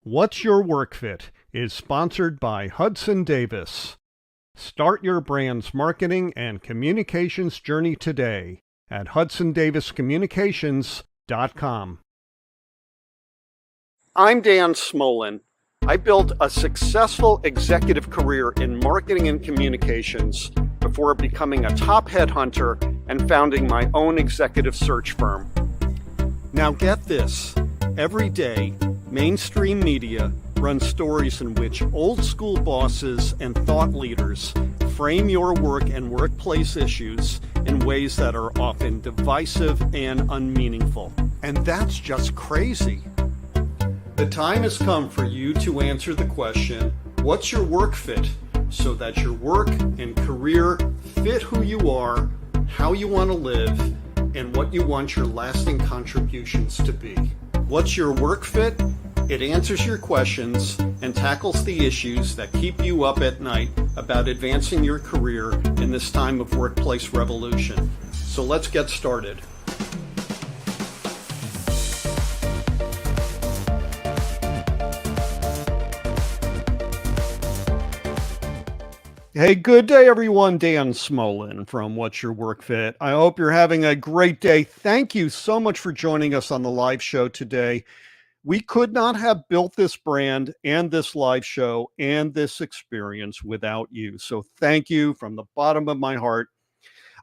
What's Your Work Fit is sponsored by Hudson Davis. Start your brand's marketing and communications journey today at hudsondaviscommunications.com. I'm Dan Smolin. I built a successful executive career in marketing and communications before becoming a top headhunter and founding my own executive search firm. Now get this, every day, mainstream media runs stories in which old school bosses and thought leaders frame your work and workplace issues in ways that are often divisive and unmeaningful. And that's just crazy. The time has come for you to answer the question, what's your work fit? So that your work and career fit who you are, how you want to live, and what you want your lasting contributions to be. What's your work fit? It answers your questions and tackles the issues that keep you up at night about advancing your career in this time of workplace revolution. So let's get started. Hey, good day, everyone. Dan Smolin from What's Your Work Fit. I hope you're having a great day. Thank you so much for joining us on the live show today. We could not have built this brand and this live show and this experience without you. So thank you from the bottom of my heart.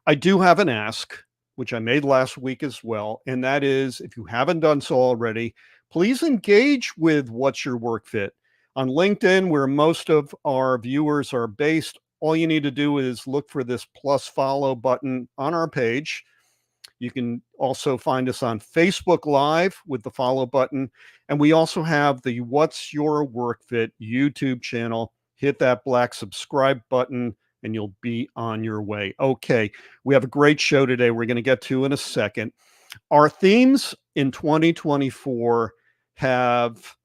I do have an ask, which I made last week as well, and that is, if you haven't done so already, please engage with What's Your Work Fit. On LinkedIn, where most of our viewers are based, all you need to do is look for this plus follow button on our page. You can also find us on Facebook Live with the follow button. And we also have the What's Your Work Fit YouTube channel. Hit that black subscribe button and you'll be on your way. Okay, we have a great show today we're going to get to in a second. Our themes in 2024 have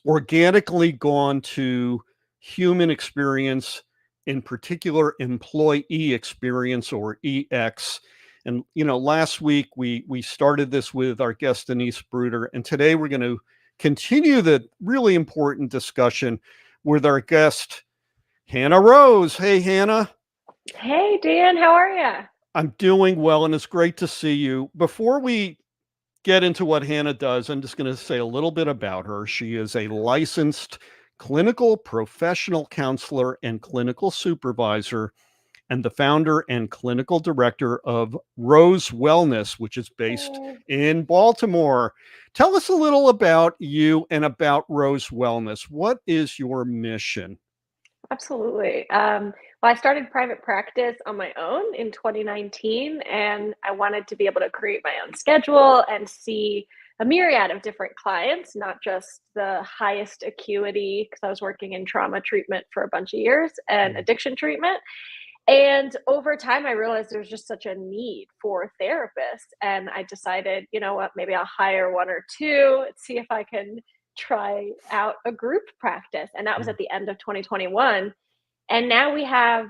organically gone to human experience, in particular employee experience, or EX. And, last week we started this with our guest, Denise Bruder, and today we're going to continue the really important discussion with our guest, Hannah Rose. Hey, Hannah. Hey, Dan, how are you? I'm doing well, and it's great to see you. Before we get into what Hannah does, I'm just going to say a little bit about her. She is a licensed clinical professional counselor and clinical supervisor, and the founder and clinical director of Rose Wellness, which is based in Baltimore. Tell us a little about you and about Rose Wellness. What is your mission? Absolutely. Well, I started private practice on my own in 2019, and I wanted to be able to create my own schedule and see a myriad of different clients, not just the highest acuity, because I was working in trauma treatment for a bunch of years and addiction treatment. And over time, I realized there's just such a need for therapists. And I decided, you know what, maybe I'll hire one or two, see if I can try out a group practice. And that was at the end of 2021. And now we have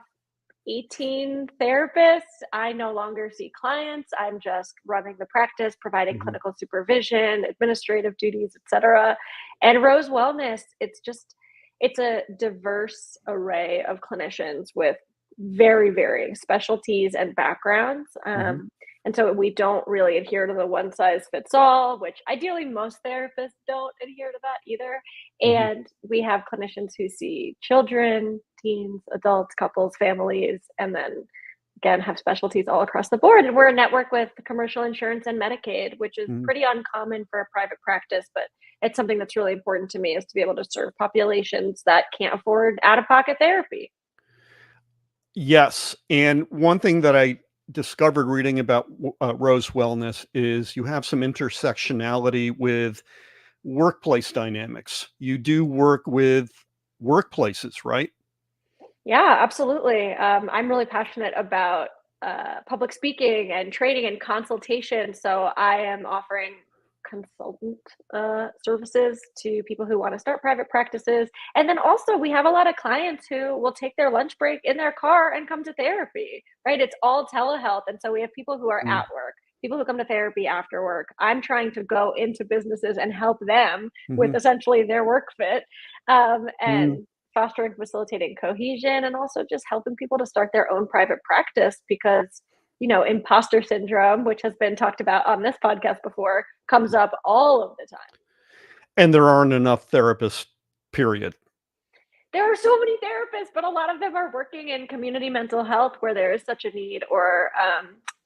18 therapists. I no longer see clients. I'm just running the practice, providing clinical supervision, administrative duties, etc. And Rose Wellness, it's a diverse array of clinicians with very varying specialties and backgrounds. And so we don't really adhere to the one size fits all, which ideally most therapists don't adhere to that either. And we have clinicians who see children, teens, adults, couples, families, and then again have specialties all across the board. And we're a network with commercial insurance and Medicaid, which is pretty uncommon for a private practice, but it's something that's really important to me, is to be able to serve populations that can't afford out-of-pocket therapy. Yes. And one thing that I discovered reading about Rose Wellness is you have some intersectionality with workplace dynamics. You do work with workplaces, right? Yeah, absolutely. I'm really passionate about public speaking and training and consultation. So I am offering consultant services to people who want to start private practices. And then also, we have a lot of clients who will take their lunch break in their car and come to therapy, right? It's all telehealth. And so we have people who are at work, people who come to therapy after work. I'm trying to go into businesses and help them with Mhm. essentially their work fit, Mm. and fostering, facilitating cohesion, and also just helping people to start their own private practice because, imposter syndrome, which has been talked about on this podcast before, comes up all of the time. And there aren't enough therapists, period. There are so many therapists, but a lot of them are working in community mental health where there is such a need, or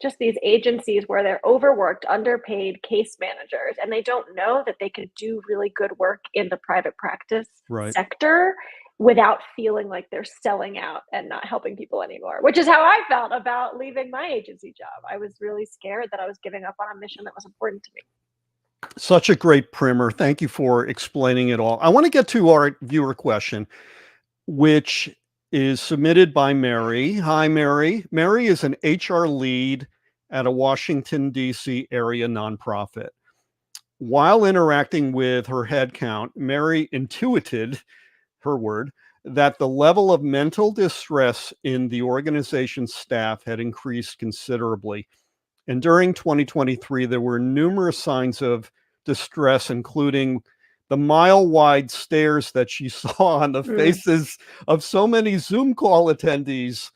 just these agencies where they're overworked, underpaid case managers, and they don't know that they could do really good work in the private practice Right. sector without feeling like they're selling out and not helping people anymore, which is how I felt about leaving my agency job. I was really scared that I was giving up on a mission that was important to me. Such a great primer. Thank you for explaining it all. I want to get to our viewer question, which is submitted by Mary. Hi, Mary. Mary is an HR lead at a Washington, D.C. area nonprofit. While interacting with her headcount, Mary intuited, her word, that the level of mental distress in the organization's staff had increased considerably. And during 2023, there were numerous signs of distress, including the mile-wide stares that she saw on the faces of so many Zoom call attendees,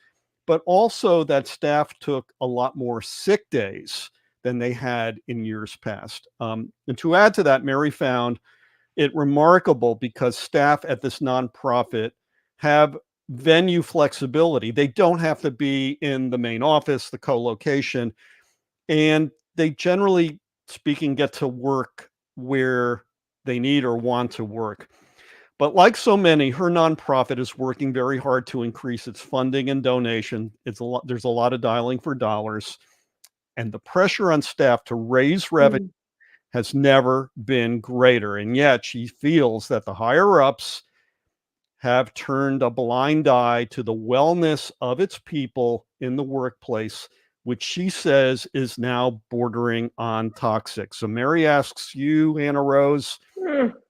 but also that staff took a lot more sick days than they had in years past. And to add to that, Mary found it remarkable because staff at this nonprofit have venue flexibility. They don't have to be in the main office, the co-location, and they generally speaking get to work where they need or want to work. But like so many, her nonprofit is working very hard to increase its funding and donation. There's a lot of dialing for dollars, and the pressure on staff to raise revenue has never been greater. And yet she feels that the higher ups have turned a blind eye to the wellness of its people in the workplace, which she says is now bordering on toxic. So Mary asks you, Anna Rose,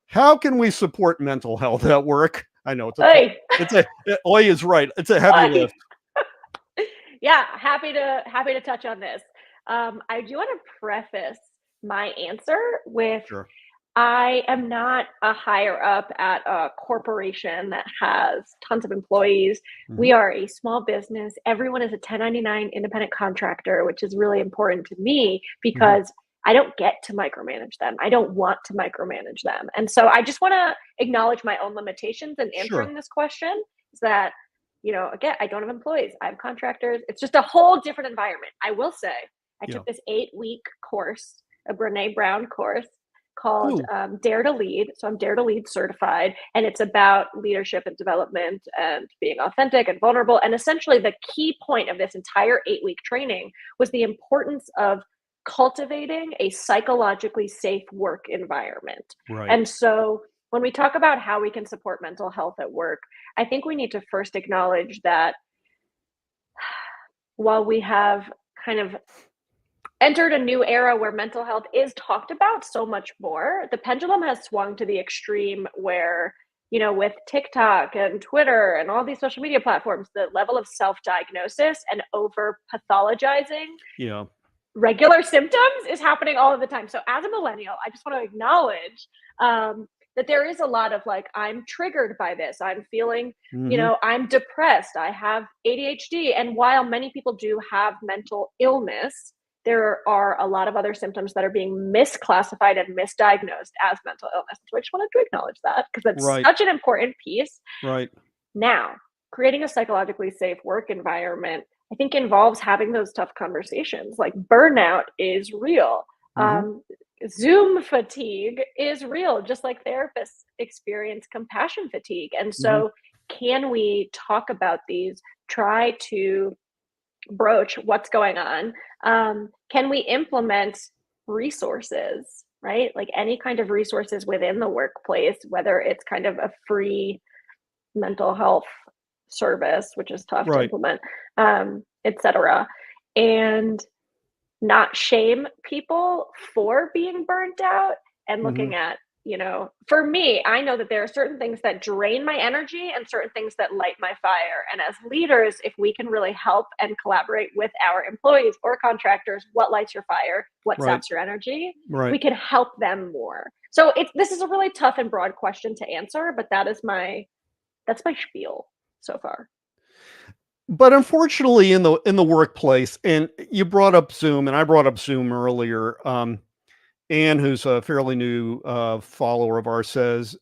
how can we support mental health at work? I know Oi is right. It's a heavy lift. Yeah, happy to touch on this. I do want to preface my answer with, Sure. I am not a higher up at a corporation that has tons of employees. We are a small business. Everyone is a 1099 independent contractor, which is really important to me because I don't get to micromanage them. I don't want to micromanage them. And so I just want to acknowledge my own limitations in answering this question, is that, again, I don't have employees. I have contractors. It's just a whole different environment. I will say, I took this 8-week course, a Brene Brown course called Dare to Lead. So I'm Dare to Lead certified, and it's about leadership and development and being authentic and vulnerable. And essentially the key point of this entire 8-week training was the importance of cultivating a psychologically safe work environment. Right. And so when we talk about how we can support mental health at work, I think we need to first acknowledge that while we have kind of entered a new era where mental health is talked about so much more, the pendulum has swung to the extreme where, with TikTok and Twitter and all these social media platforms, the level of self-diagnosis and over pathologizing regular symptoms is happening all of the time. So as a millennial, I just want to acknowledge that there is a lot of like, I'm triggered by this. I'm feeling, I'm depressed. I have ADHD. And while many people do have mental illness, there are a lot of other symptoms that are being misclassified and misdiagnosed as mental illness. So I just wanted to acknowledge that because that's such an important piece. Right. Now, creating a psychologically safe work environment, I think, involves having those tough conversations. Like burnout is real. Zoom fatigue is real, just like therapists experience compassion fatigue. And so can we talk about these, try to broach what's going on? Can we implement resources, right? Like any kind of resources within the workplace, whether it's kind of a free mental health service, which is tough to implement, etc. And not shame people for being burnt out and looking at for me, I know that there are certain things that drain my energy and certain things that light my fire. And as leaders, if we can really help and collaborate with our employees or contractors, what lights your fire, what Right. saps your energy, Right. we can help them more. So this is a really tough and broad question to answer, but that's my spiel so far. But unfortunately, in the workplace, and you brought up Zoom, and I brought up Zoom earlier. Anne, who's a fairly new follower of ours, says,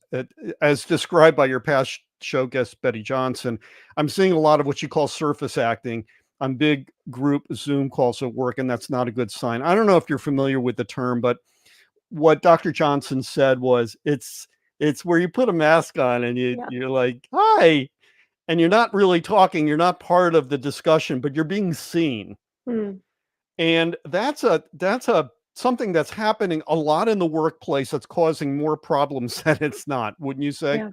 as described by your past show guest, Betty Johnson, I'm seeing a lot of what you call surface acting on big group Zoom calls at work, and that's not a good sign. I don't know if you're familiar with the term, but what Dr. Johnson said was it's where you put a mask on and Yeah. you're like, hi, and you're not really talking, you're not part of the discussion, but you're being seen. Mm. And that's a something that's happening a lot in the workplace that's causing more problems than it's not, wouldn't you say? Yeah.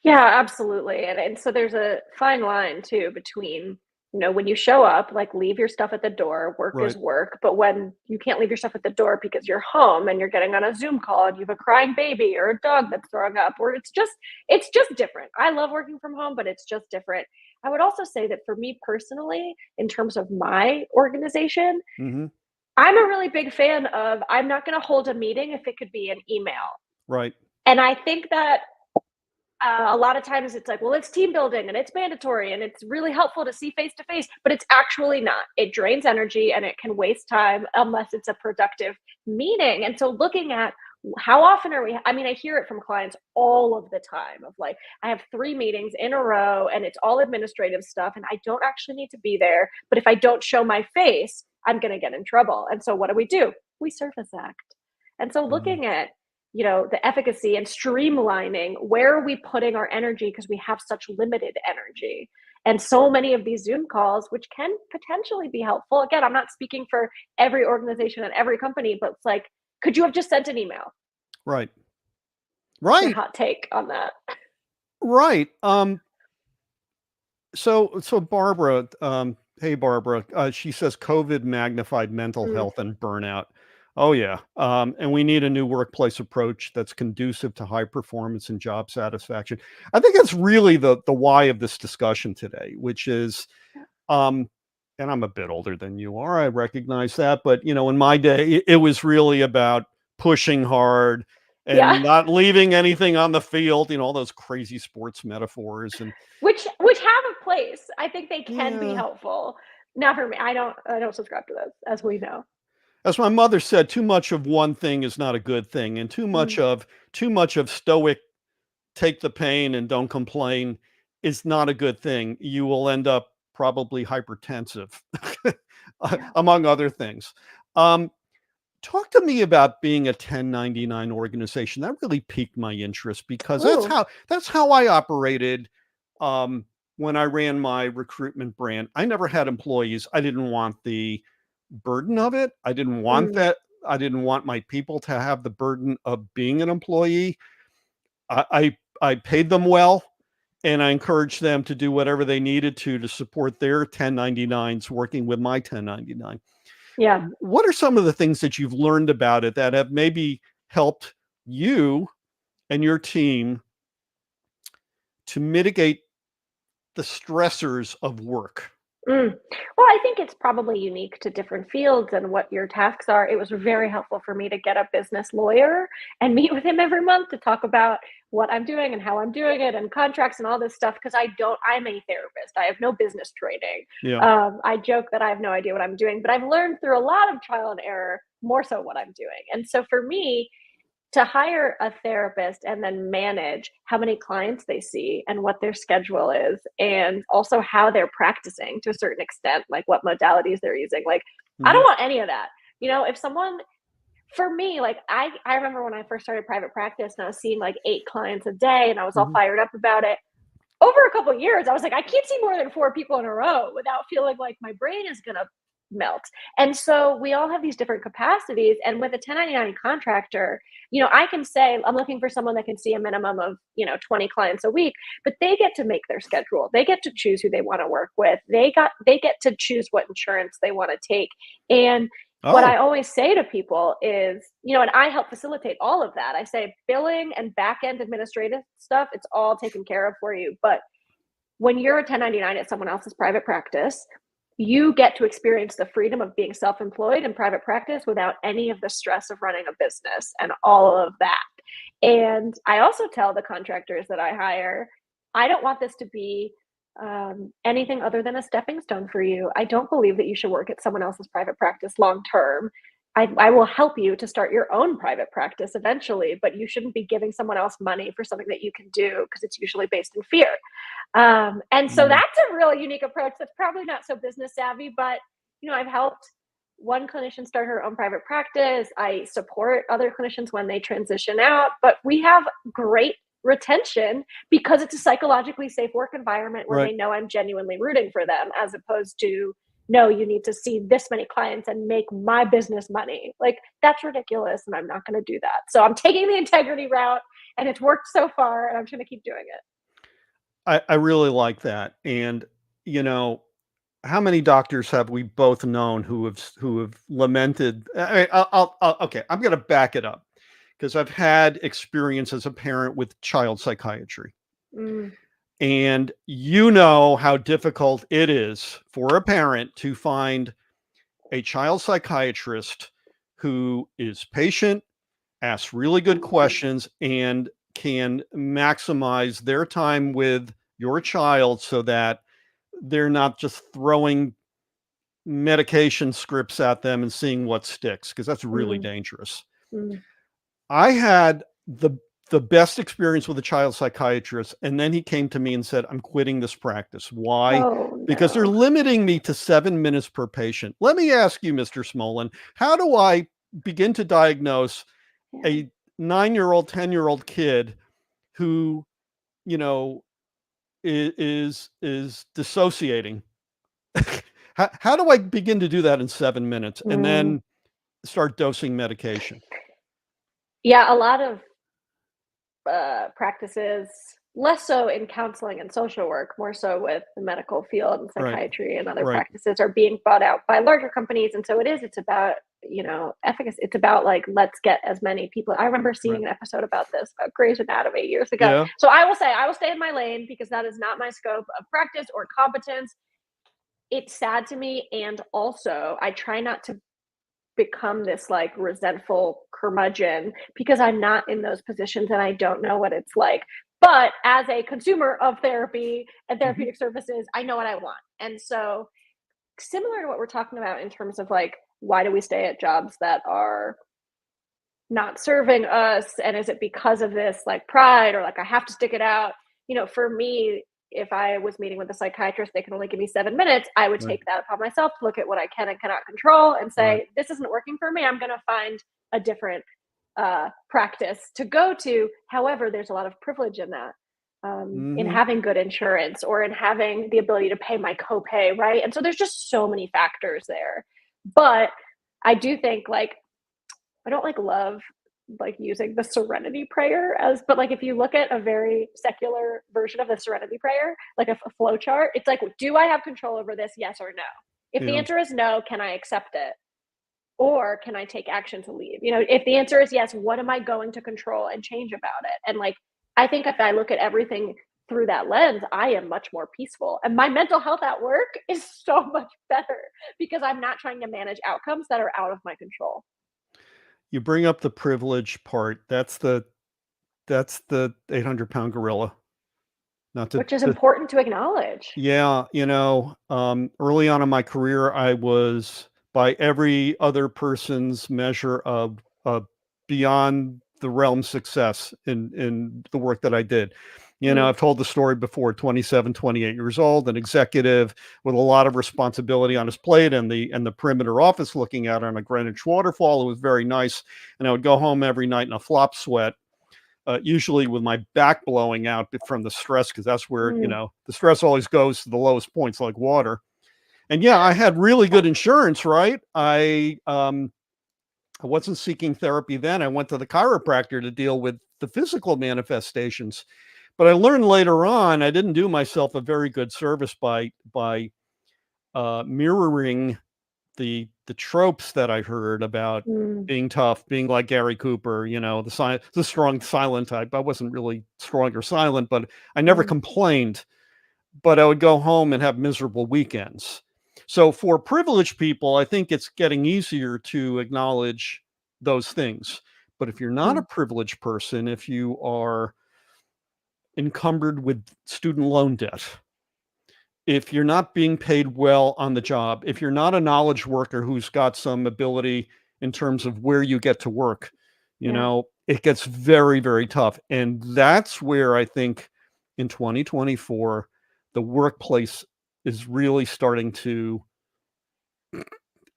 Yeah, absolutely. And so there's a fine line too between, when you show up, like leave your stuff at the door, work is Right. work. But when you can't leave your stuff at the door because you're home and you're getting on a Zoom call and you have a crying baby or a dog that's throwing up, or it's just different. I love working from home, but it's just different. I would also say that for me personally, in terms of my organization, Hmm. I'm a really big fan of I'm not going to hold a meeting if it could be an email. Right. And I think that a lot of times it's like, well, it's team building and it's mandatory and it's really helpful to see face to face, but it's actually not. It drains energy and it can waste time unless it's a productive meeting. And so looking at how often are we, I mean, I hear it from clients all of the time of like, I have 3 meetings in a row and it's all administrative stuff and I don't actually need to be there. But if I don't show my face, I'm going to get in trouble. And so what do? We surface act. And so Mhm. looking at the efficacy and streamlining where are we putting our energy because we have such limited energy. And so many of these Zoom calls, which can potentially be helpful. Again, I'm not speaking for every organization and every company, but it's like, could you have just sent an email? Right. What's your Right. hot take on that? Right. So Barbara, hey Barbara, she says COVID magnified mental Mm, health and burnout. Oh yeah, and we need a new workplace approach that's conducive to high performance and job satisfaction. I think that's really the why of this discussion today, which is, um, and I'm a bit older than you are. I recognize that, but in my day, it was really about pushing hard yeah, and not leaving anything on the field. All those crazy sports metaphors and which have a place. I think they can be yeah. helpful. Not for me. I don't subscribe to those, as we know. As my mother said, too much of one thing is not a good thing, and Mm, too much of stoic take the pain and don't complain is not a good thing. You will end up probably hypertensive, yeah. among other things. Um, Talk to me about being a 1099 organization. That really piqued my interest because Ooh. that's how I operated um, when I ran my recruitment brand. I never had employees. I didn't want the burden of it. I didn't want Mm, that. I didn't want my people to have the burden of being an employee. I paid them well, and I encouraged them to do whatever they needed to support their 1099s working with my 1099. yeah. What are some of the things that you've learned about it that have maybe helped you and your team to mitigate the stressors of work? Mm. Well, I think it's probably unique to different fields and what your tasks are. It was very helpful for me to get a business lawyer and meet with him every month to talk about what I'm doing and how I'm doing it and contracts and all this stuff because I'm a therapist. I have no business training. Yeah. I joke that I have no idea what I'm doing, but I've learned through a lot of trial and error more so what I'm doing. And so for me, to hire a therapist and then manage how many clients they see and what their schedule is and also how they're practicing to a certain extent, like what modalities they're using, like I don't Mhm. want any of that. If someone, for me, like I remember when I first started private practice and I was seeing like 8 clients a day and I was all Mhm. fired up about it. Over a couple of years I was like, I can't see more than 4 people in a row without feeling like my brain is gonna melt. And so we all have these different capacities. And with a 1099 contractor, I can say I'm looking for someone that can see a minimum of 20 clients a week, but they get to make their schedule. They get to choose who they want to work with. They get to choose what insurance they want to take. And What I Oh, always say to people is, and I help facilitate all of that. I say billing and back end administrative stuff, it's all taken care of for you. But when you're a 1099 at someone else's private practice, you get to experience the freedom of being self-employed in private practice without any of the stress of running a business and all of that. And I also tell the contractors that I hire, I don't want this to be anything other than a stepping stone for you. I don't believe that you should work at someone else's private practice long term. I will help you to start your own private practice eventually, but you shouldn't be giving someone else money for something that you can do because it's usually based in fear. And so mm, that's a really unique approach that's probably not so business savvy, but I've helped one clinician start her own private practice. I support other clinicians when they transition out, but we have great retention because it's a psychologically safe work environment where right. they know I'm genuinely rooting for them, as opposed to, no, you need to see this many clients and make my business money. Like, that's ridiculous, and I'm not going to do that. So I'm taking the integrity route, and it's worked so far, and I'm going to keep doing it. I really like that. And, you know, how many doctors have we both known who have lamented? Okay, I'm going to back it up because I've had experience as a parent with child psychiatry. Mm, And you know how difficult it is for a parent to find a child psychiatrist who is patient, asks really good questions, and can maximize their time with your child so that they're not just throwing medication scripts at them and seeing what sticks, because that's really mm, dangerous. mm. I had the best experience with a child psychiatrist, and then he came to me and said, "I'm quitting this practice." Why? Oh Because they're no. limiting me to 7 minutes per patient. Let me ask you, Mr. Smolin, how do I begin to diagnose Yeah. a 9-year-old, 10-year-old kid who, you know, is dissociating? How do I begin to do that in 7 minutes and Mm. then start dosing medication? Yeah, a lot of practices, less so in counseling and social work, more so with the medical field and Right, psychiatry and other right, practices, are being bought out by larger companies. And so it's about, efficacy. It's about like, let's get as many people. I remember right. seeing an episode about this, about Grey's Anatomy years ago. Yeah, So I will say, I will stay in my lane because that is not my scope of practice or competence. It's sad to me. And also, I try not to become this like resentful curmudgeon because I'm not in those positions and I don't know what it's like. But as a consumer of therapy and mhm, therapeutic services, I know what I want. And so, similar to what we're talking about in terms of like, why do we stay at jobs that are not serving us? And is it because of this like pride or like I have to stick it out? For me, if I was meeting with a psychiatrist, they can only give me 7 minutes. I would right, take that upon myself to look at what I can and cannot control and right. say, this isn't working for me. I'm going to find a different practice to go to. However, there's a lot of privilege in that, in Mhm. having good insurance or in having the ability to pay my copay, right? And so there's just so many factors there. But I do think like I don't like love like using the serenity prayer as, but like if you look at a very secular version of the serenity prayer, like a flow chart, it's like, do I have control over this? Yes or no? If the Yeah. answer is no, can I accept it? Or can I take action to leave? If the answer is yes, what am I going to control and change about it? And like, I think if I look at everything through that lens, I am much more peaceful. And my mental health at work is so much better because I'm not trying to manage outcomes that are out of my control. You bring up the privilege part. That's the 800-pound gorilla. Not to Which is to important to acknowledge. Yeah, early on in my career, I was, by every other person's measure of beyond the realm success in the work that I did. Mm, I've told the story before, 27, 28 years old, an executive with a lot of responsibility on his plate and the perimeter office looking out on a Greenwich waterfall. It was very nice. And I would go home every night in a flop sweat, usually with my back blowing out from the stress, because that's where, mm, the stress always goes to the lowest points like water. And yeah, I had really good insurance, right? I wasn't seeking therapy then. I went to the chiropractor to deal with the physical manifestations. But I learned later on I didn't do myself a very good service by mirroring the tropes that I heard about Mm, being tough, being like Gary Cooper, you know, the strong silent type. I wasn't really strong or silent, but I never mm, complained, but I would go home and have miserable weekends. So for privileged people, I think it's getting easier to acknowledge those things. But if you're not a mm. privileged person, if you are encumbered with student loan debt, if you're not being paid well on the job, if you're not a knowledge worker who's got some ability in terms of where you get to work, you Yeah. know, it gets very, very tough. And that's where I think in 2024, the workplace is really starting to,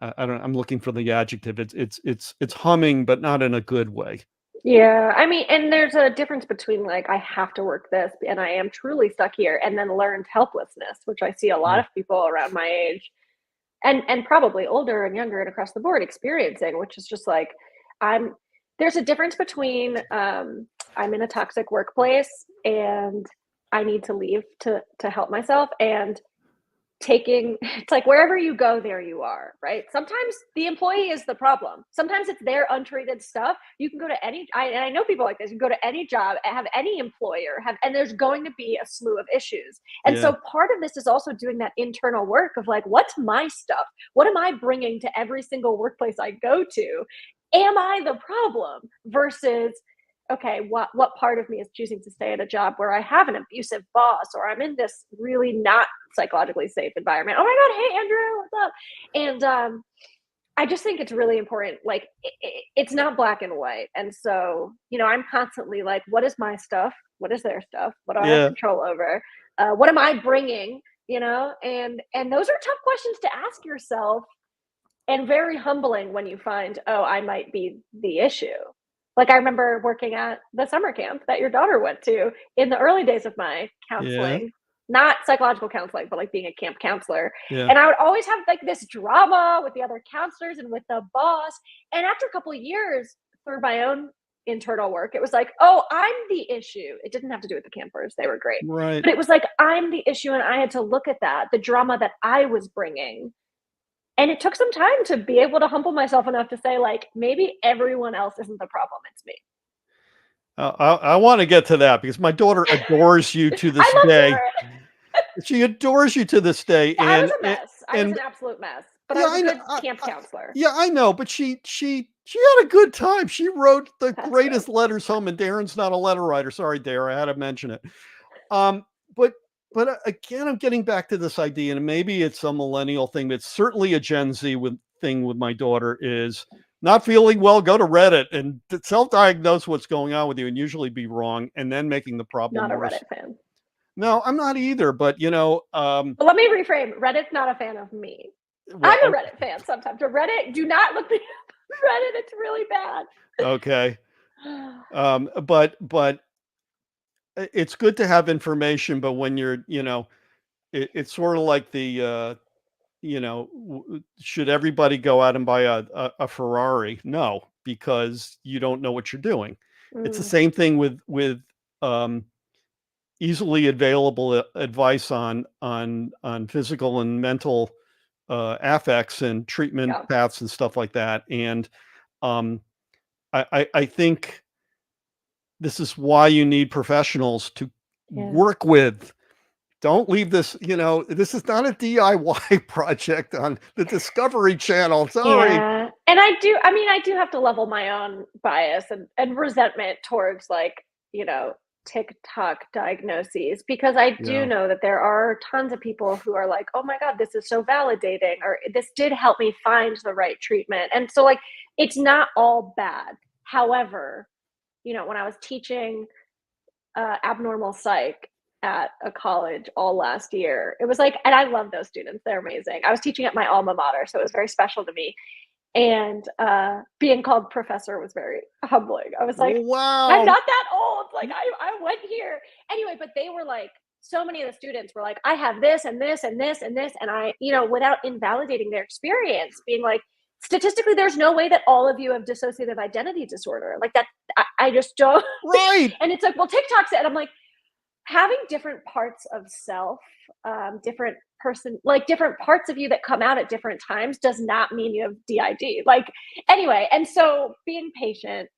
I don't, I'm looking for the adjective. It's humming, but not in a good way. Yeah, I mean, and there's a difference between like I have to work this and I am truly stuck here, and then learned helplessness, which I see a lot Yeah. of people around my age and probably older and younger and across the board experiencing, which is just like I'm there's a difference between I'm in a toxic workplace and I need to leave to help myself, and taking it's like wherever you go, there you are, right? Sometimes the employee is the problem. Sometimes it's their untreated stuff. You can go to any and I know people like this. You go to any job, have any employer, have and there's going to be a slew of issues. And Yeah. so part of this is also doing that internal work of like, what's my stuff? What am I bringing to every single workplace I go to? Am I the problem versus okay, what part of me is choosing to stay at a job where I have an abusive boss or I'm in this really not psychologically safe environment. Oh my god, hey Andrew, what's up? And I just think it's really important. Like it's not black and white, and so I'm constantly like, what is my stuff? What is their stuff? What do I have Yeah. control over? What am I bringing? And those are tough questions to ask yourself, and very humbling when you find, oh, I might be the issue. Like I remember working at the summer camp that your daughter went to in the early days of my Yeah. counseling, not psychological counseling, but like being a camp counselor. Yeah. And I would always have like this drama with the other counselors and with the boss. And after a couple of years, through my own internal work, it was like, oh, I'm the issue. It didn't have to do with the campers, they were great. Right. But it was like, I'm the issue. And I had to look at that, the drama that I was bringing, and it took some time to be able to humble myself enough to say, like, maybe everyone else isn't the problem, it's me. I want to get to that because my daughter adores you to I this love to day. hear it. She adores you to this day, Yeah, I was a mess. I was and an absolute mess, but I yeah, was a I know. good camp counselor. Yeah, I know. But she had a good time. She wrote the That's good. greatest letters home, and Darren's not a letter writer. Sorry, Darren, I had to mention it. Um, but again, I'm getting back to this idea, and maybe it's a millennial thing, but it's certainly a Gen Z thing with my daughter is not feeling well. Go to Reddit and self-diagnose what's going on with you, and usually be wrong, and then making the problem Not a worse. Reddit fan. No, I'm not either. But But let me reframe. Reddit's not a fan of me. well, I'm a Reddit fan sometimes. But Reddit, do not look me up. Reddit, it's really bad. okay. But it's good to have information. But when you're, it's sort of like should everybody go out and buy a Ferrari? No, because you don't know what you're doing. It's the Mm, same thing with um, easily available advice on physical and mental affects and treatment yeah, paths and stuff like that. And um, I think this is why you need professionals to yeah. work with. Don't leave this, this is not a DIY project on the Discovery Channel. Sorry. Yeah, and I do have to level my own bias and resentment towards, like, you know, TikTok diagnoses, because I do Yeah. know that there are tons of people who are like, "Oh my god, this is so validating," or "This did help me find the right treatment," and so, like, it's not all bad. However, when I was teaching abnormal psych at a college all last year. It was like, and I love those students; they're amazing. I was teaching at my alma mater, so it was very special to me. And being called professor was very humbling. I was like, I'm Wow. not that old. Like I went here anyway. But they were like, so many of the students were like, I have this and this and this and this, and I, without invalidating their experience, being like, statistically, there's no way that all of you have dissociative identity disorder. Like that, I just don't. Right. And it's like, well, TikTok's it. And I'm like, having different parts of self, different person, like different parts of you that come out at different times does not mean you have DID. Like, anyway, and so being patient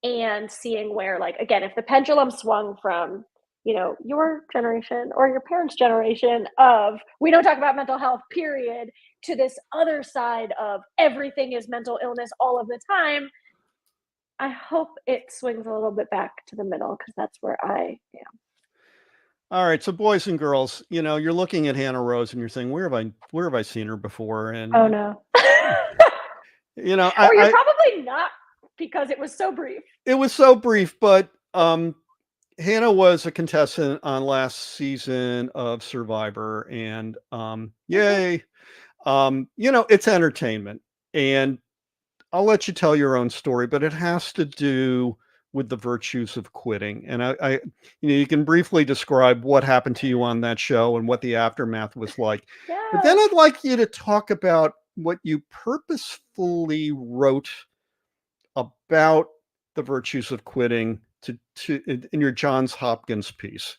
and seeing where, like, again, if the pendulum swung from, your generation or your parents' generation of we don't talk about mental health, period, to this other side of everything is mental illness all of the time, I hope it swings a little bit back to the middle because that's where I am. All right, so boys and girls, you're looking at Hannah Rose and you're saying, where have I seen her before? Oh And no. Or you're I probably not because it was so brief. it was so brief, but Hannah was a contestant on last season of Survivor, and yay. It's entertainment, and I'll let you tell your own story, but it has to do with the virtues of quitting. And you can briefly describe what happened to you on that show and what the aftermath was like. But then Yeah. I'd like you to talk about what you purposefully wrote about the virtues of quitting in your Johns Hopkins piece.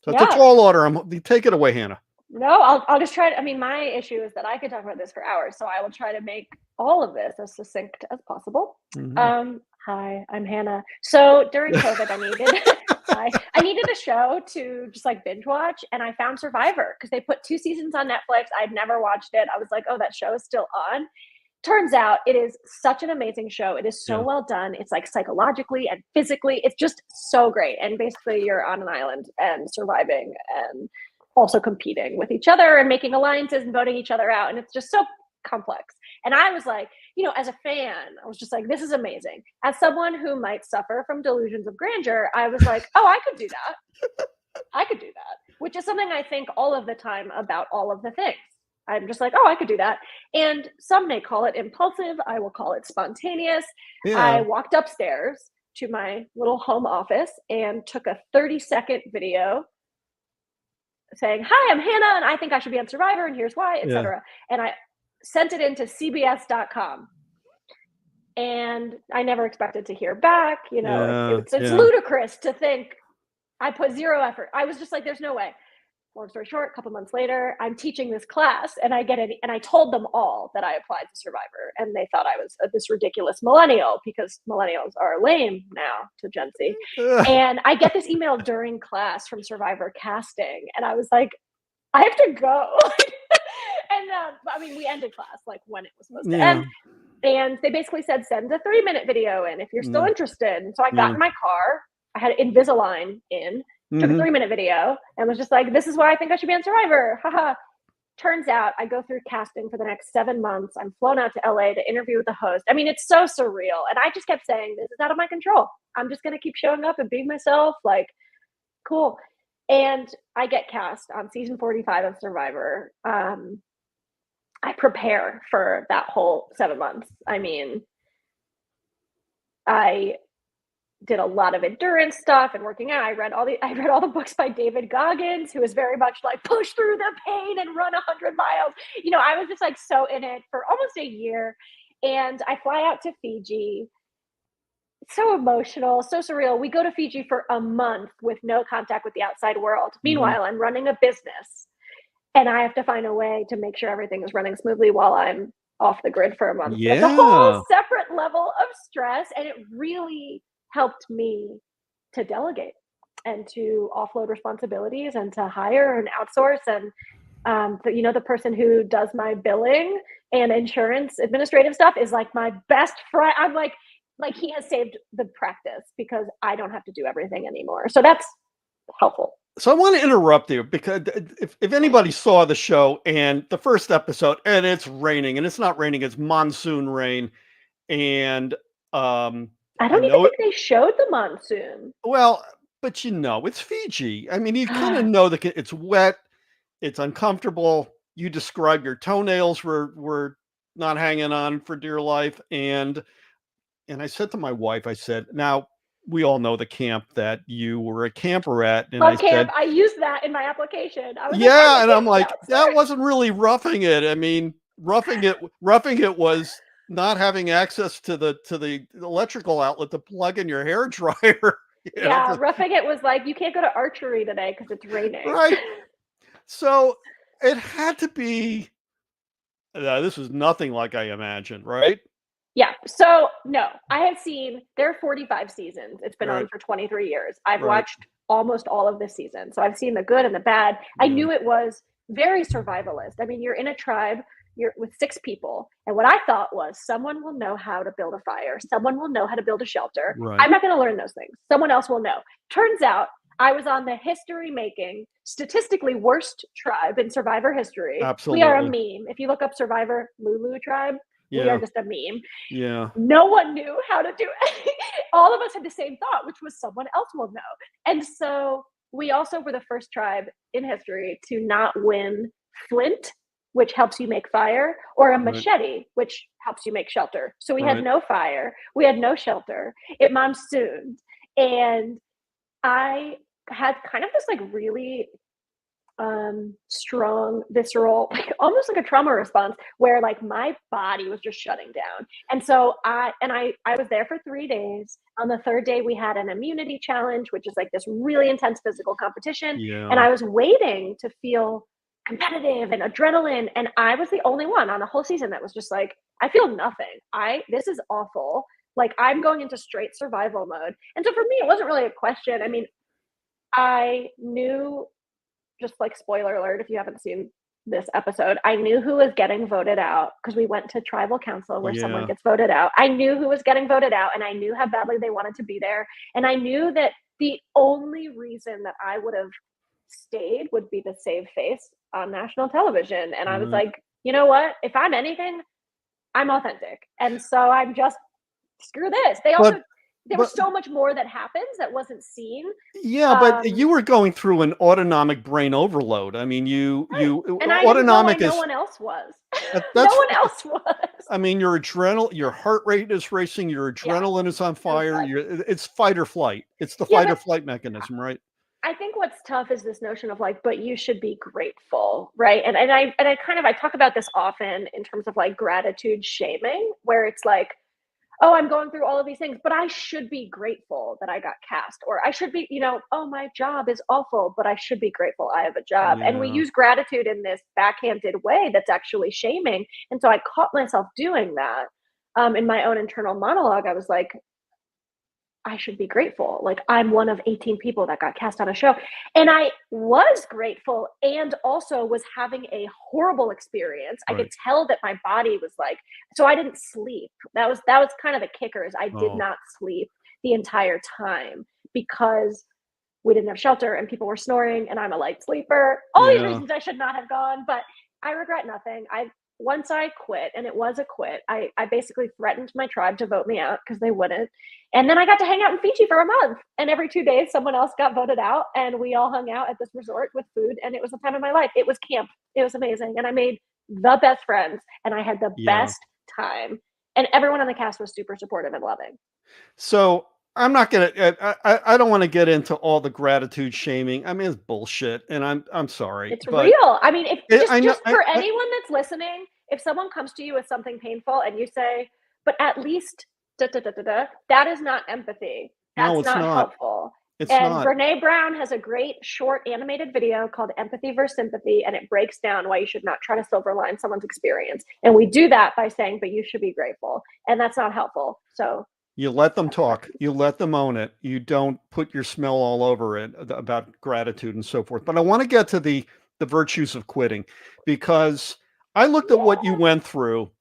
So it's a Yeah. tall order. Take it away, Hannah. No, I'll just try to, I mean, my issue is that I could talk about this for hours, so I will try to make all of this as succinct as possible. Mhm. Hi, I'm Hannah. So during COVID, I needed a show to just like binge watch, and I found Survivor because they put 2 seasons on Netflix. I'd never watched it. I was like, oh, that show is still on. Turns out it is such an amazing show. It is so Yeah. well done. It's like psychologically and physically, it's just so great. And basically, you're on an island and surviving and also competing with each other and making alliances and voting each other out. And it's just so complex. And I was like, as a fan, I was just like, this is amazing. As someone who might suffer from delusions of grandeur, I was like, oh, I could do that. I could do that, which is something I think all of the time about all of the things. I'm just like, oh, I could do that. And some may call it impulsive. I will call it spontaneous. Yeah. I walked upstairs to my little home office and took a 30-second video saying, hi, I'm Hannah, and I think I should be on Survivor, and here's why, etc. And I sent it into CBS.com. And I never expected to hear back. It's ludicrous to think I put zero effort. I was just like, there's no way. Long story short, a couple months later, I'm teaching this class, and I get it, and I told them all that I applied to Survivor, and they thought I was this ridiculous millennial because millennials are lame now to Gen Z. And I get this email during class from Survivor casting, and I was like, I have to go. And we ended class like when it was supposed to end. And they basically said, send a 3-minute video in if you're still interested. And so I got in my car. I had Invisalign in. Took a 3-minute video and was just like, this is why I think I should be on Survivor. Haha. Turns out I go through casting for the next 7 months. I'm flown out to LA to interview with the host. I mean, it's so surreal. And I just kept saying, this is out of my control. I'm just going to keep showing up and being myself. Like, cool. And I get cast on season 45 of Survivor. I prepare for that whole 7 months. I mean, I did a lot of endurance stuff and working out. I read all the books by David Goggins, who is very much like push through the pain and run 100 miles. I was just like so in it for almost a year. And I fly out to Fiji. It's so emotional, so surreal. We go to Fiji for a month with no contact with the outside world. Meanwhile, I'm running a business and I have to find a way to make sure everything is running smoothly while I'm off the grid for a month. Yeah. It's a whole separate level of stress, and it really helped me to delegate and to offload responsibilities and to hire and outsource. And the person who does my billing and insurance administrative stuff is like my best friend. I'm like he has saved the practice because I don't have to do everything anymore. So that's helpful. So I want to interrupt you because if anybody saw the show and the first episode, and it's raining, and it's not raining, it's monsoon rain, and I don't even think they showed the monsoon. Well, but it's Fiji. I mean, you kind of know that it's wet, it's uncomfortable. You describe your toenails were not hanging on for dear life, and I said to my wife, I said, now we all know the camp that you were a camper at, and I used that in my application. I was and I'm like, that wasn't really roughing it. I mean, roughing it was not having access to the electrical outlet to plug in your hair dryer. Roughing it was like, you can't go to archery today because it's raining. Right. So it had to be. This is nothing like I imagined, right? Yeah. So no, I have seen there are 45 seasons. It's been on Right, for 23 years. I've right. watched almost all of the season. So I've seen the good and the bad. I Yeah, knew it was very survivalist. I mean, you're in a tribe, you're with 6 people. And what I thought was someone will know how to build a fire, someone will know how to build a shelter. right. I'm not going to learn those things. Someone else will know. Turns out I was on the history making, statistically worst tribe in survivor history. We are a Absolutely. meme. If you look up Survivor Lulu tribe, we are Yeah, just a meme. yeah. No one knew how to do it. All of us had the same thought, which was someone else will know. And so we also were the first tribe in history to not win flint, which helps you make fire, or a Right, machete, which helps you make shelter. So we had right. no fire, we had no shelter. It monsooned. And I had kind of this like really strong visceral like almost like a trauma response where like my body was just shutting down. And so I was there for 3 days. On the third day we had an immunity challenge, which is like this really intense physical competition, and Yeah. I was waiting to feel competitive and adrenaline, and I was the only one on the whole season that was just like, I feel nothing. I This is awful. Like I'm going into straight survival mode. And so for me it wasn't really a question. I mean, I knew, just like spoiler alert if you haven't seen this episode, I knew who was getting voted out because we went to tribal council where someone Yeah. gets voted out. I knew who was getting voted out and I knew how badly they wanted to be there. And I knew that the only reason that I would have stayed would be to save face on national television. And I was Right. like, you know what? If I'm anything, I'm authentic. And so I'm just, screw this. They also, But there was but so much more that happens that wasn't seen. yeah, but Um, you were going through an autonomic brain overload. I mean, Right, you and I didn't know why autonomic no is one else was. No that's one else was. I mean, your heart rate is racing, your Yeah, adrenaline is on it was fire. bad. It's fight or flight. It's the Yeah, fight or but flight mechanism, right? I think what's tough is this notion of like, but you should be grateful, right? And I talk about this often in terms of like gratitude shaming, where it's like, oh, I'm going through all of these things, but I should be grateful that I got cast, or I should be, oh, my job is awful, but I should be grateful I have a job. And we Yeah. use gratitude in this backhanded way that's actually shaming. And so I caught myself doing that in my own internal monologue. I was like, I should be grateful. Like, I'm one of 18 people that got cast on a show. And I was grateful and also was having a horrible experience. I could Right. tell that my body was like, so I didn't sleep. That was kind of the kicker, is I did Oh, not sleep the entire time because we didn't have shelter and people were snoring and I'm a light sleeper. All these yeah. reasons I should not have gone, but I regret nothing. I Once I quit, and it was a quit, I basically threatened my tribe to vote me out because they wouldn't. And then I got to hang out in Fiji for a month. And every 2 days, someone else got voted out, and we all hung out at this resort with food. And it was the time of my life. It was camp. It was amazing. And I made the best friends, and I had the Yeah. best time. And everyone on the cast was super supportive and loving. So I'm not gonna. I don't want to get into all the gratitude shaming. I mean, it's bullshit, and I'm sorry, It's but real. I mean, if I know. just for anyone that's listening, if someone comes to you with something painful and you say, "But at least da da da da da," that is not empathy. No, That's it's not not. helpful. It's And not. Brene Brown has a great short animated video called Empathy versus Sympathy, and it breaks down why you should not try to silverline someone's experience. And we do that by saying, "But you should be grateful," and that's not helpful. So You let them that's my talk. piece. You let them own it. You don't put your smell all over it about gratitude and so forth. But I want to get to the virtues of quitting, because I looked at what you Yeah. went through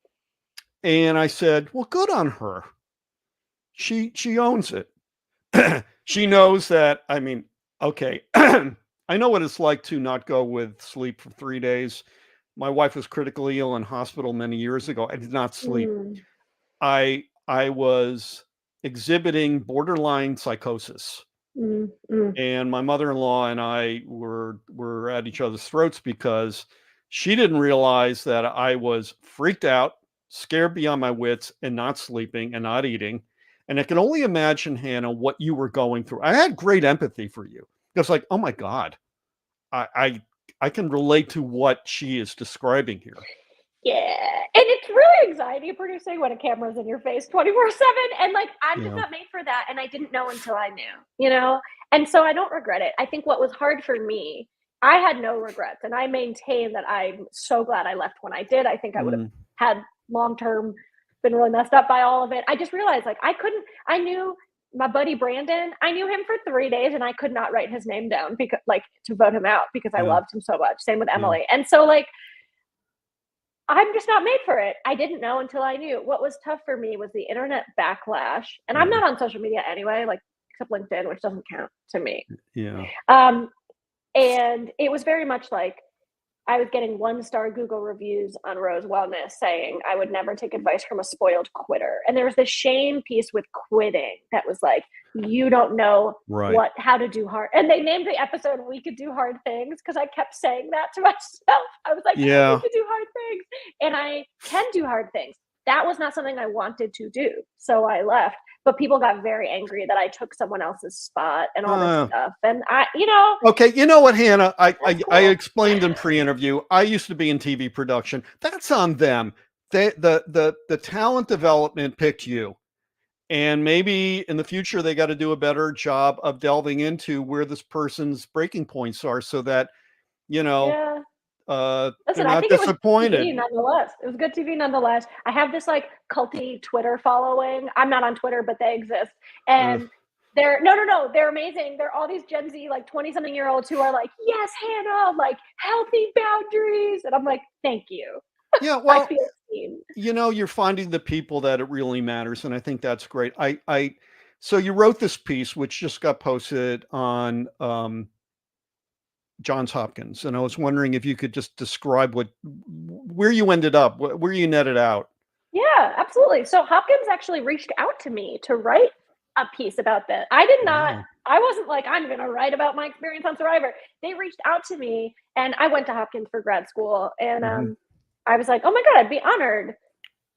and I said, well, good on her. She owns it. She knows that. I mean, okay. I know what it's like to not go with sleep for 3 days. My wife was critically ill in hospital many years ago. I did not sleep. Mm, I was exhibiting borderline psychosis, mm, mm. and my mother-in-law and I were at each other's throats because she didn't realize that I was freaked out, scared beyond my wits, and not sleeping and not eating. And I can only imagine, Hannah, what you were going through. I had great empathy for you. It's like, oh my God, I I, I can relate to what she is describing here. Yeah, and it's really anxiety producing when a camera's in your face 24/7, and, like, I'm just Yeah. not made for that, and I didn't know until I knew, you know? And so I don't regret it. I think what was hard for me I had no regrets, and I maintain that I'm so glad I left when I did. I think I would have had long-term been really messed up by all of it. I just realized, like, I knew my buddy Brandon, I knew him for 3 days, and I could not write his name down because, like, to vote him out because I Yeah. loved him so much. Same with Yeah. Emily. And so, like, I'm just not made for it. I didn't know until I knew. What was tough for me was the internet backlash, and I'm Yeah. not on social media anyway, like, except LinkedIn, which doesn't count to me. Yeah. And it was very much like I was getting 1-star Google reviews on Rose Wellness saying I would never take advice from a spoiled quitter. And there was this shame piece with quitting that was like, you don't know Right. how to do hard. And they named the episode We Could Do Hard Things because I kept saying that to myself. I was like, we Yeah. could do hard things. And I can do hard things. That was not something I wanted to do. So I left. But people got very angry that I took someone else's spot and all this stuff. And Okay, you know what, Hannah? I cool. explained in pre-interview. I used to be in TV production. That's on them. The talent development picked you, and maybe in the future they got to do a better job of delving into where this person's breaking points are, so that they're Yeah. Listen, I not think it was good disappointed. TV nonetheless. It was good TV nonetheless. I have this like culty Twitter following. I'm not on Twitter, but they exist. And they're no, they're amazing. They're all these Gen Z, like 20-something-year-olds who are like, yes, Hannah, like healthy boundaries. And I'm like, thank you. Yeah, I well, feel seen. you're finding the people that it really matters, and I think that's great. So you wrote this piece, which just got posted on Johns Hopkins, and I was wondering if you could just describe where you ended up, where you netted out. Yeah, absolutely. So Hopkins actually reached out to me to write a piece about that. Wow. I wasn't like, I'm going to write about my experience on Survivor. They reached out to me, and I went to Hopkins for grad school. And I was like, oh my God, I'd be honored.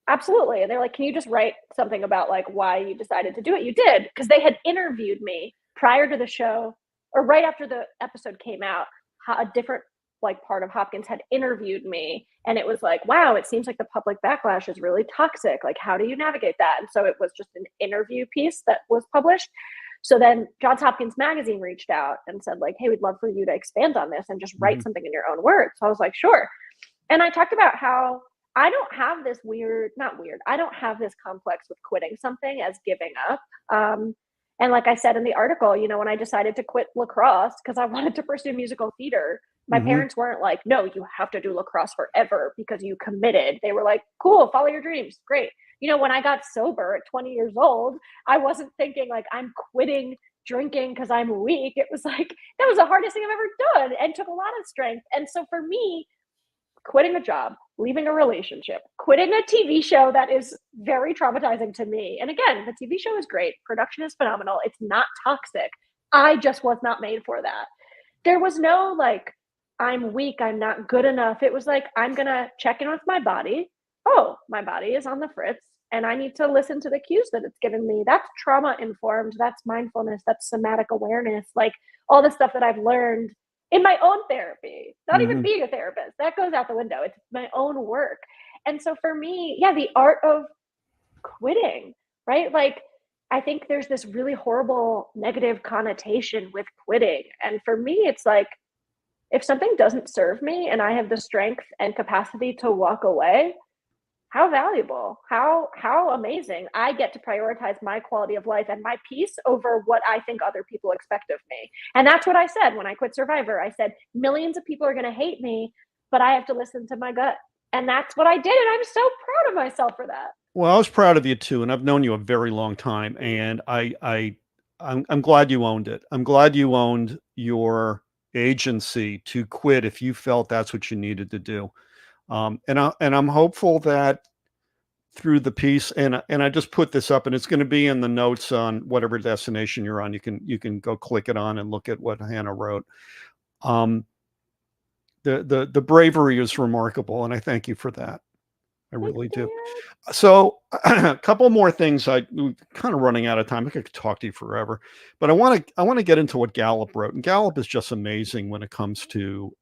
Absolutely. And they're like, can you just write something about like why you decided to do what you did? Because they had interviewed me prior to the show or right after the episode came out. A different like part of Hopkins had interviewed me, and it was like, wow, it seems like the public backlash is really toxic. Like, how do you navigate that? And so it was just an interview piece that was published. So then Johns Hopkins Magazine reached out and said like, hey, we'd love for you to expand on this and just write something in your own words. So I was like, sure. And I talked about how I don't have this I don't have this complex with quitting something as giving up. And like I said in the article, when I decided to quit lacrosse because I wanted to pursue musical theater, my parents weren't like, no, you have to do lacrosse forever because you committed. They were like, cool, follow your dreams. Great. When I got sober at 20 years old, I wasn't thinking like I'm quitting drinking because I'm weak. It was like, that was the hardest thing I've ever done and took a lot of strength. And so for me, quitting a job, leaving a relationship, quitting a TV show that is very traumatizing to me. And again, the TV show is great. Production is phenomenal. It's not toxic. I just was not made for that. There was no like, I'm weak, I'm not good enough. It was like, I'm going to check in with my body. Oh, my body is on the fritz and I need to listen to the cues that it's given me. That's trauma informed. That's mindfulness. That's somatic awareness. Like all the stuff that I've learned in my own therapy, not even being a therapist, that goes out the window. It's my own work. And so for me, yeah, the art of quitting, right? Like, I think there's this really horrible negative connotation with quitting. And for me, it's like, if something doesn't serve me and I have the strength and capacity to walk away, how valuable, how amazing. I get to prioritize my quality of life and my peace over what I think other people expect of me. And that's what I said when I quit Survivor. I said, millions of people are going to hate me, but I have to listen to my gut. And that's what I did. And I'm so proud of myself for that. Well, I was proud of you too, and I've known you a very long time, and I'm glad you owned it. I'm glad you owned your agency to quit if you felt that's what you needed to do. And I'm hopeful that through the piece, and I just put this up, and it's going to be in the notes on whatever destination you're on. You can go click it on and look at what Hannah wrote. The bravery is remarkable, and I thank you for that. I really do. So a couple more things. We're kind of running out of time. I could talk to you forever, but I want to get into what Gallup wrote. And Gallup is just amazing when it comes to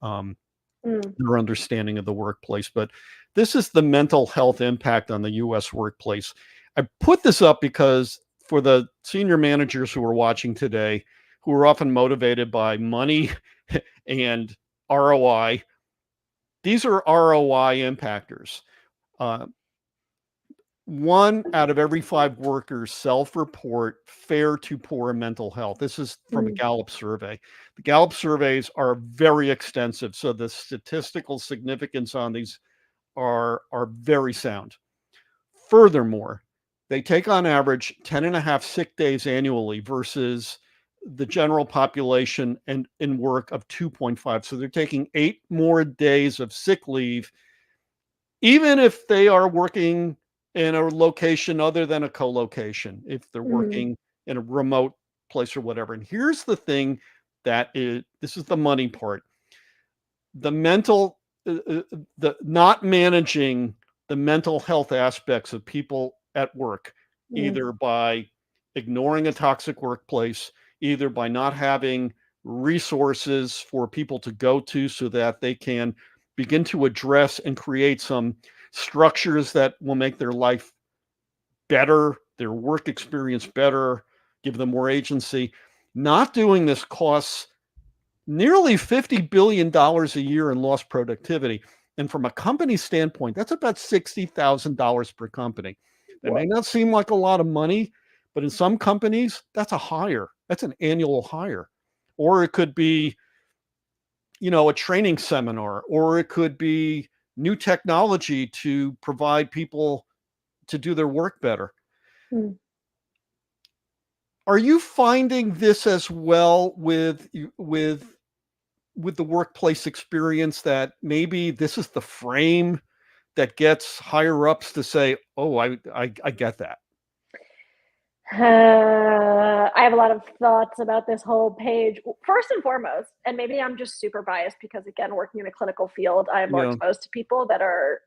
their understanding of the workplace. But this is the mental health impact on the U.S. workplace. I put this up because for the senior managers who are watching today, who are often motivated by money and ROI. These are ROI impactors. 1 out of every 5 workers self-report fair to poor mental health. This is from a Gallup survey. The Gallup surveys are very extensive, so the statistical significance on these are very sound. Furthermore, they take on average 10.5 sick days annually versus the general population and in work of 2.5. So they're taking 8 more days of sick leave, even if they are working in a location other than a co-location, if they're working in a remote place or whatever. And here's the thing this is the money part. The not managing the mental health aspects of people at work, either by ignoring a toxic workplace, either by not having resources for people to go to so that they can begin to address and create some structures that will make their life better, their work experience better, give them more agency. Not doing this costs nearly $50 billion a year in lost productivity. And from a company standpoint, that's about $60,000 per company. That may not seem like a lot of money, but in some companies, that's a hire. That's an annual hire. Or it could be, a training seminar, or it could be new technology to provide people to do their work better. Are you finding this as well with the workplace experience, that maybe this is the frame that gets higher ups to say, oh, I get that? I have a lot of thoughts about this whole page. First and foremost, and maybe I'm just super biased because, again, working in a clinical field, I am more exposed to people that are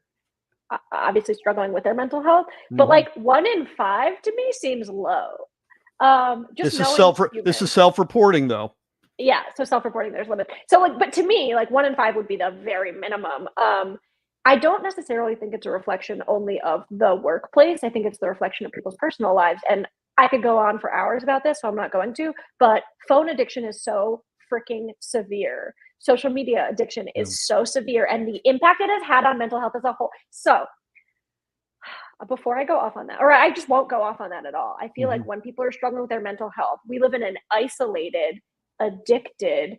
obviously struggling with their mental health. But like 1 in 5 to me seems low. This is self-reporting though. Yeah, so self-reporting, there's limits. So but to me, 1 in 5 would be the very minimum. I don't necessarily think it's a reflection only of the workplace. I think it's the reflection of people's personal lives. And I could go on for hours about this, so I'm not going to, but phone addiction is so freaking severe. Social media addiction is so severe, and the impact it has had on mental health as a whole. So before I go off on that, or I just won't go off on that at all. I feel like when people are struggling with their mental health, we live in an isolated, addicted,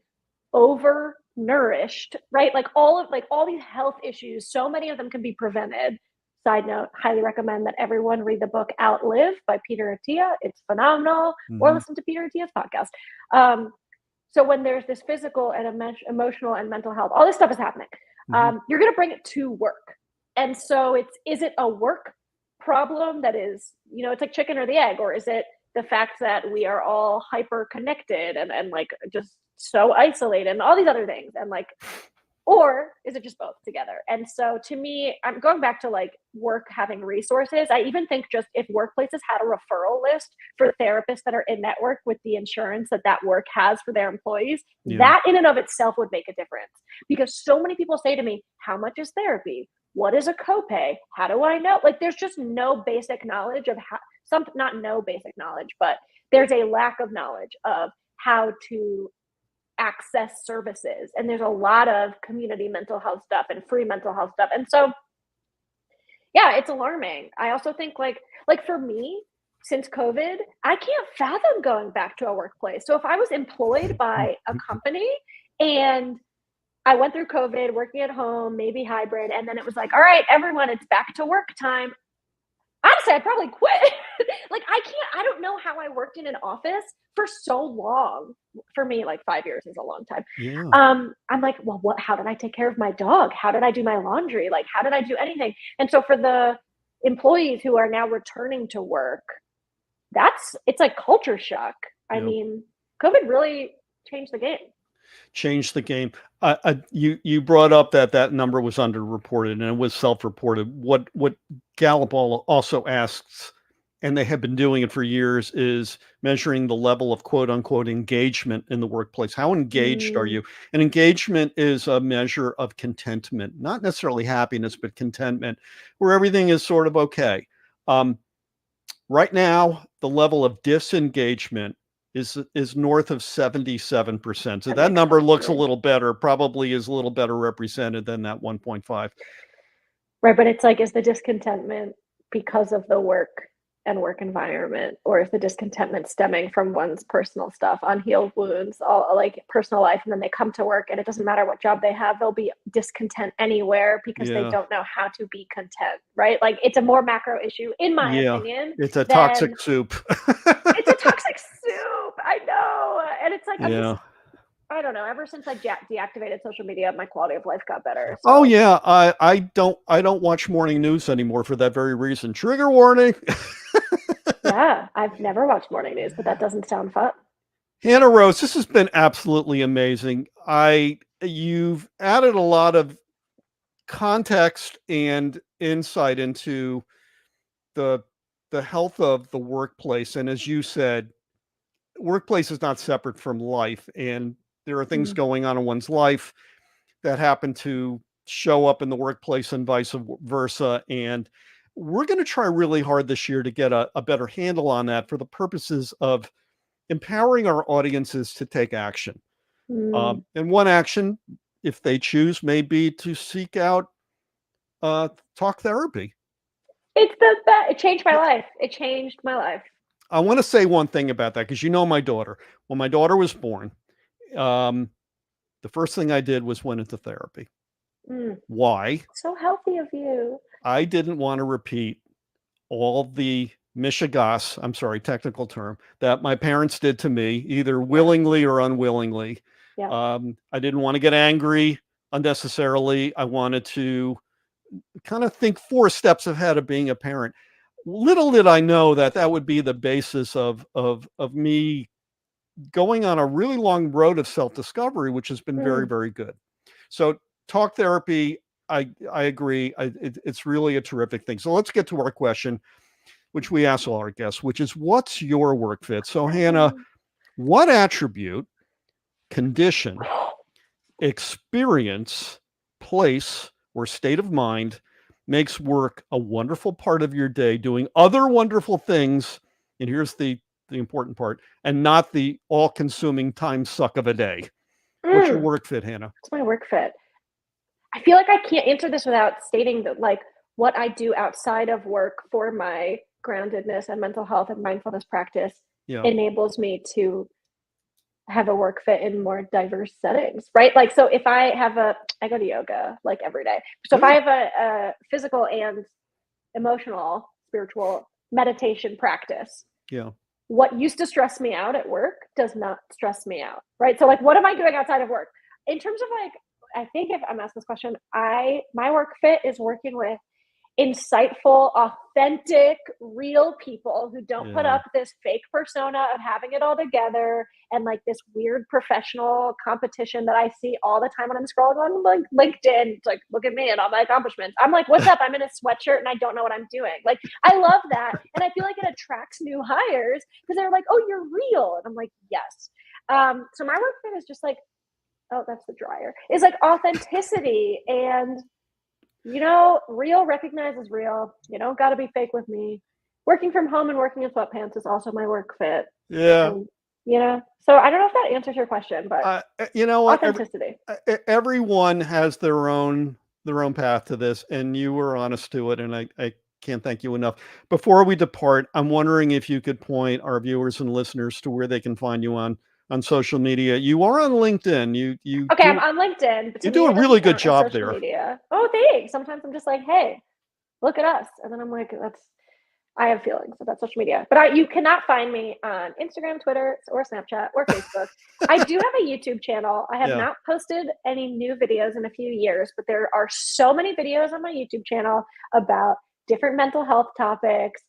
overnourished, right? All these health issues, so many of them can be prevented. Side note, highly recommend that everyone read the book Outlive by Peter Attia. It's phenomenal. Or listen to Peter Attia's podcast. So when there's this physical and emotional and mental health, all this stuff is happening. You're going to bring it to work. And so is it a work problem that is, it's like chicken or the egg, or is it the fact that we are all hyper connected and just so isolated and all these other things, and or is it just both together? And so to me, I'm going back to work having resources. I even think just if workplaces had a referral list for therapists that are in network with the insurance that work has for their employees, that in and of itself would make a difference. Because so many people say to me, how much is therapy? What is a copay? How do I know? There's just no basic knowledge of not no basic knowledge, but there's a lack of knowledge of how to access services. And there's a lot of community mental health stuff and free mental health stuff. And so, yeah, it's alarming. I also think for me, since COVID, I can't fathom going back to a workplace. So if I was employed by a company and I went through COVID, working at home, maybe hybrid, and then it was all right, everyone, it's back to work time. Honestly, I'd probably quit. I don't know how I worked in an office for so long. For me, 5 years is a long time. Yeah. I'm well, how did I take care of my dog? How did I do my laundry? How did I do anything? And so for the employees who are now returning to work, it's culture shock. I mean, COVID really changed the game. You brought up that number was underreported and it was self-reported. What Gallup also asks, and they have been doing it for years, is measuring the level of quote unquote engagement in the workplace. How engaged are you? And engagement is a measure of contentment, not necessarily happiness, but contentment, where everything is sort of okay. Right now, the level of disengagement is north of 77%. So That that makes number sense looks to a me. little better, probably is a little better represented than that 1.5. Right, but it's like, is the discontentment because of the work and work environment, or is the discontentment stemming from one's personal stuff, unhealed wounds, all like personal life, and then they come to work and it doesn't matter what job they have, they'll be discontent anywhere because they Yeah. don't know how to be content, right? Like it's a more macro issue, in my Yeah. opinion, It's a than toxic soup. it's a toxic soup. I know. And it's like, I'm just, Yeah. I don't know. Ever since I deactivated social media, my quality of life got better. Oh So yeah, I don't watch morning news anymore for that very reason. Trigger warning. yeah, I've never watched morning news, but that doesn't sound fun. Hannah Rose, this has been absolutely amazing. You've added a lot of context and insight into the the health of the workplace. And as you said, workplace is not separate from life. And there are things Mm. going on in one's life that happen to show up in the workplace and vice versa. And we're going to try really hard this year to get a better handle on that for the purposes of empowering our audiences to take action. Mm. And one action, if they choose, may be to seek out talk therapy. It's the best. It changed my life. It changed my life. I want to say one thing about that because you know my daughter. When my daughter was born, um, the first thing I did was went into therapy. Mm. Why? So healthy of you. I didn't want to repeat all the mishigas, I'm sorry, technical term, that my parents did to me, either Yeah. willingly or unwillingly. Yeah. I didn't want to get angry unnecessarily. I wanted to kind of think 4 steps ahead of being a parent. Little did I know that that would be the basis of me going on a really long road of self-discovery, which has been very, Mm. very good. So talk therapy, I agree. It's really a terrific thing. So let's get to our question, which we ask all our guests, which is what's your work fit? So Hannah, what attribute, condition, experience, place, or state of mind makes work a wonderful part of your day, doing other wonderful things? And here's the important part, and not the all-consuming time suck of a day. What's your Mm. work fit, Hannah? It's my work fit. I feel like I can't answer this without stating that, like, what I do outside of work for my groundedness and mental health and mindfulness practice Yeah. enables me to have a work fit in more diverse settings, right? Like, so if I go to yoga like every day. So if I Good. have a physical and emotional, spiritual meditation practice, Yeah. what used to stress me out at work does not stress me out, right? So, like, what am I doing outside of work? In terms of like, I think if I'm asked this question, my work fit is working with insightful, authentic, real people who don't put Yeah. up this fake persona of having it all together and like this weird professional competition that I see all the time when I'm scrolling on like LinkedIn. It's like, look at me and all my accomplishments. I'm like, what's up? I'm in a sweatshirt and I don't know what I'm doing. Like, I love that. And I feel like it attracts new hires because they're like, oh, you're real. And I'm like, yes. So my work fit is just like, oh, that's the dryer. Is like authenticity and real recognizes real. You don't got to be fake with me. Working from home and working in sweatpants is also my work fit. Yeah. And, so I don't know if that answers your question, but You know what? authenticity. Everyone has their own path to this, and you were honest to it, and I can't thank you enough. Before we depart, I'm wondering if you could point our viewers and listeners to where they can find you on social media. You are on LinkedIn. Okay, I'm on LinkedIn, but You to do me, a it doesn't really good count as job social there. media. Oh, thanks. Sometimes I'm just like, hey, look at us. And then I'm like, I have feelings about social media. But you cannot find me on Instagram, Twitter, or Snapchat, or Facebook. I do have a YouTube channel. I have Yeah. not posted any new videos in a few years, but there are so many videos on my YouTube channel about different mental health topics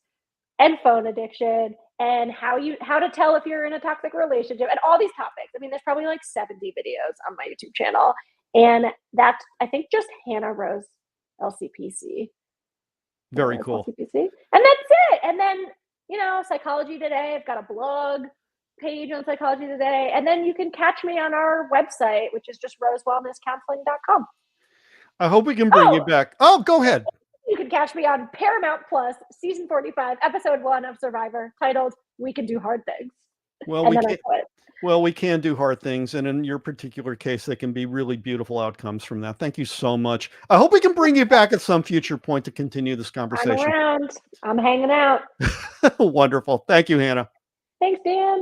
and phone addiction and how to tell if you're in a toxic relationship and all these topics. I mean, there's probably like 70 videos on my YouTube channel. And that's, I think, just Hannah Rose LCPC. Very cool. LCPC. And that's it. And then, Psychology Today. I've got a blog page on Psychology Today. And then you can catch me on our website, which is just rosewellnesscounseling.com. I hope we can bring you back. Oh, go ahead. You can catch me on Paramount Plus, season 45, episode 1 of Survivor, titled We Can Do Hard Things. Well, and we then I can't. quit. Well, we can do hard things, and in your particular case, they can be really beautiful outcomes from that. Thank you so much. I hope we can bring you back at some future point to continue this I'm conversation. around. I'm hanging out. Wonderful. Thank you, Hannah. Thanks, Dan.